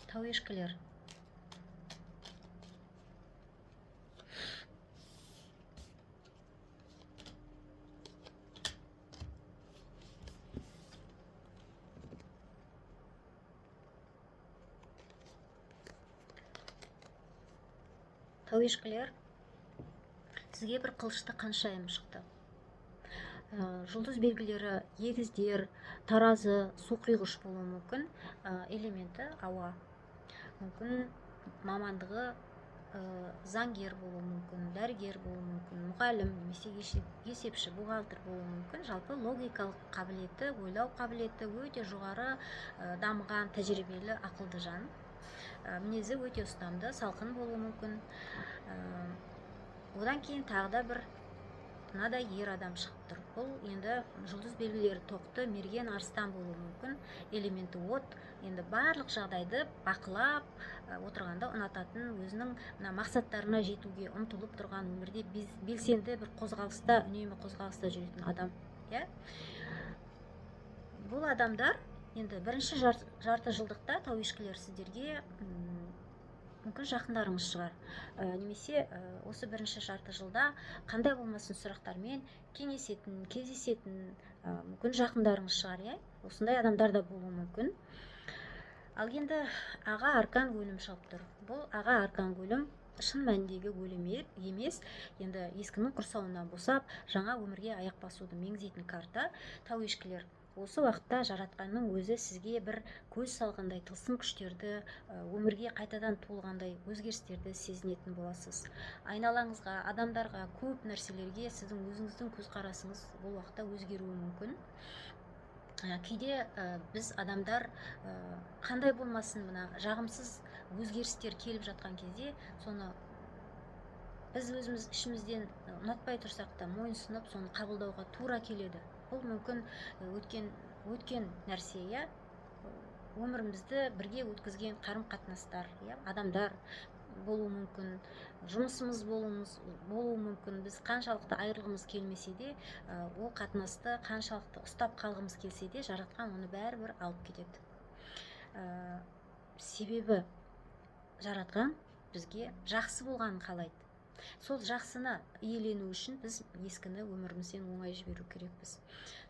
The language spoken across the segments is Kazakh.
Тауешкілер. Тауешкілер, сізге бір қылышты қаншайым шықты. Жұлдыз белгілері егіздер, таразы, су құйғыш болуы мүмкін. Элементі ауа. Мүмкін мамандығы заңгер болуы мүмкін, дәрігер болуы мүмкін, мұғалім немесе есепші, бухгалтер болуы мүмкін. Жалпы логикалық қабілеті, ойлау қабілеті өте жоғары дамыған, тәжірибелі, ақылды жан. Мінезі өте ұстамды, салқын болуы мүмкін. Одан кейін тағы да бір мынадай ер адам шығып тұр. Бұл енді жұлдыз белгілері тоқты, мерген, арыстан болуы мүмкін. Элементі от. Енді барлық жағдайды бақылап отырғанда ұнататын, өзінің мақсаттарына жетуге ұмтылып тұрған, өмірде белсенді бір қозғалыста, үнемі қозғалыста жүретін адам. Бұл адамдар енді бірінші жарты жылдықта тауешкілер сіздерге мүмкін жақындарыңыз шығар, немесе осы бірінші жарты жылда қандай болмасын сұрақтармен кеңесетін, кездесетін мүмкін жақындарыңыз шығар. Осындай адамдар да болуы мүмкін. Ал енді аға аркан өлім шығып тұр. Бұл аға аркан өлім шын мәніндегі өлім емес, енді ескінің құрсауынан босап, жаңа өмірге аяқ басуды меңзейтін карта. Тауешкілер, осы уақытта жаратқанның өзі сізге бір көз салғандай тылсым күштерді, өмірге қайтадан туылғандай өзгерістерді сезінетін боласыз. Айналаңызға, адамдарға, көп нәрселерге сіздің өзіңіздің көзқарасыңыз бұл уақытта өзгеруі мүмкін. Кейде біз адамдар қандай болмасын мына жағымсыз өзгерістер келіп жатқан кезде, соны біз өзіміз ішімізден ұнатпай тұрсақ та мойынсұнып, соны қабылдауға тура келеді. Бұл мүмкін өткен нәрсе, өмірімізді бірге өткізген қарым-қатынастар, адамдар болуы мүмкін, жұмысымыз болуы мүмкін. Біз қаншалықты айырылғымыз келмесе де, ол қатынасты қаншалықты ұстап қалғымыз келсе де, жаратқан оны бәрібір алып кетеді. Себебі жаратқан бізге жақсы болғанын қалайды. Сол жақсыны иелену үшін біз ескіні өмірімізден оңай жіберу керекпіз.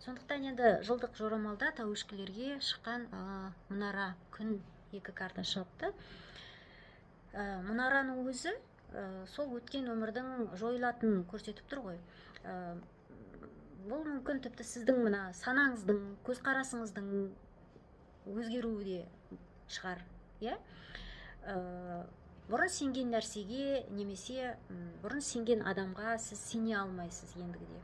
Сондықтан енді жылдық жорамалда тауешкілерге шыққан мұнара, күн, екі карта шығыпты. Мұнараның өзі сол өткен өмірдің жойылатынын көрсетіп тұр ғой. Бұл мүмкін тіпті сіздің мына санаңыздың, көзқарасыңыздың өзгеруі де шығар. Бұрын сенген нәрсеге немесе бұрын сенген адамға сіз сене алмайсыз ендігіде.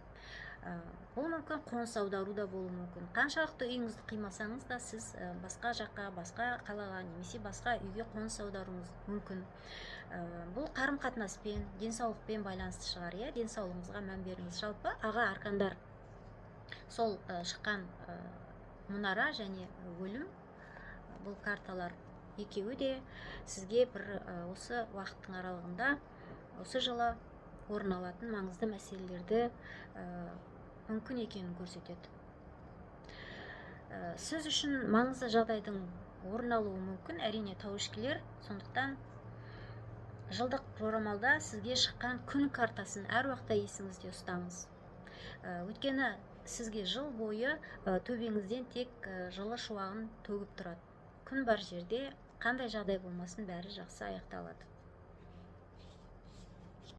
Бұл мүмкін қоныс аудару да болуы мүмкін. Қаншалықты үйіңізді қимасаңыз да, сіз басқа жаққа, басқа қалаға немесе басқа үйге қоныс аударуыңыз мүмкін. Бұл қарым-қатынаспен, денсаулықпен байланысты шығар. Денсаулығыңызға мән беріңіз. Жалпы аға аркандар, сол шыққан мұнара және өлім, бұл карталар екеуі де сізге бір осы уақыттың аралығында, осы жылы орын алатын маңызды мәселелерді мүмкін екенін көрсетеді. Сіз үшін маңызды жағдайдың орын алуы мүмкін, әрине тауешкілер. Сондықтан жылдық жорамалда сізге шыққан күн картасын әр уақытта есіңізде ұстаңыз. Өйткені сізге жыл бойы төбеңізден тек жылы шуағын төгіп тұрады. Күн бар жерде қандай жағдай болмасын бәрі жақсы аяқталады.